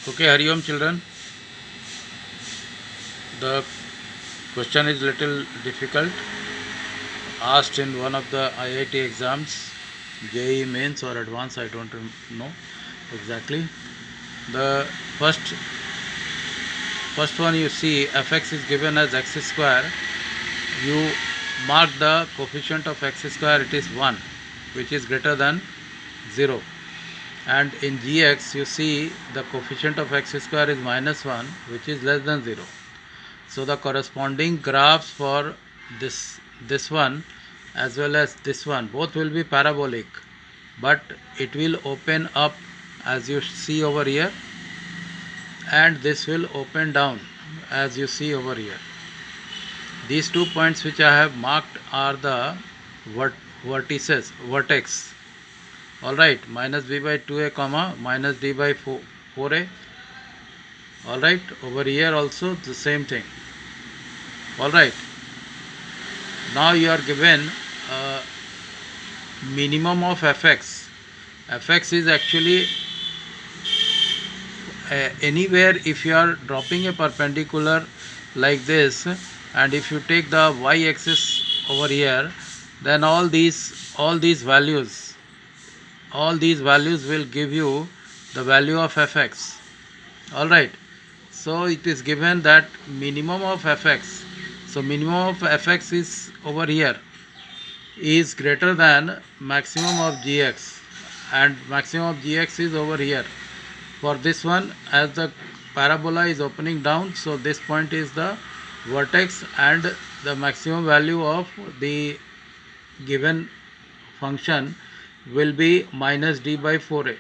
Okay, Hari Om children. The question is little difficult. Asked in one of the IIT exams, JEE mains or advanced, I don't know exactly. The first one you see fx is given as x square. You mark the coefficient of x square, it is 1, which is greater than 0. And in gx you see the coefficient of x square is -1, which is less than 0. So the corresponding graphs for this one as well as this one, both will be parabolic, but it will open up as you see over here, and this will open down as you see over here. These 2 points which I have marked are the vertex. Alright, minus b by 2a comma minus d by 4a. Alright, over here also the same thing. Alright, now you are given minimum of fx. Fx is actually anywhere. If you are dropping a perpendicular like this, and if you take the y-axis over here, then all these values will give you the value of fx. Alright, so it is given that minimum of fx, so minimum of fx is over here, is greater than maximum of gx, and maximum of gx is over here. For this one, as the parabola is opening down, so this point is the vertex, and the maximum value of the given function will be minus d by 4a.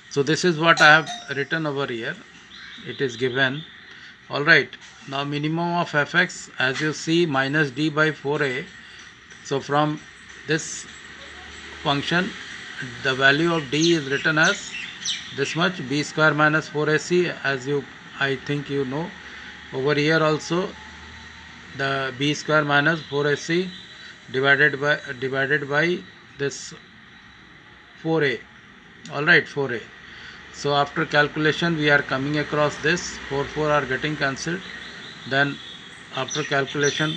So this is what I have written over here. It is given. Alright, now minimum of fx, as you see, minus d by 4a. So from this function, the value of d is written as this much, b square minus 4ac, as I think you know. Over here also, the b square minus 4ac divided by this 4a. Alright, 4a. So after calculation we are coming across this 4 are getting cancelled. Then after calculation,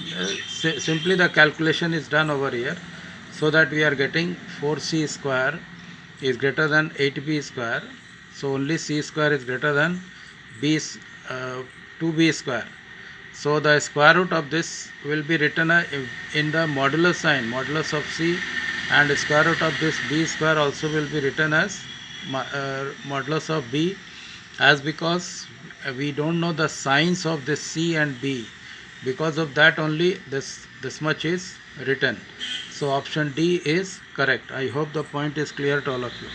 simply the calculation is done over here, so that we are getting 4c square is greater than 8b square. So only c square is greater than 2b square. So the square root of this will be written in the modulo sign, modulus of c, and square root of this b square also will be written as modulus of b, as because we don't know the signs of this c and b. Because of that only this much is written. So option D is correct. I hope the point is clear to all of you.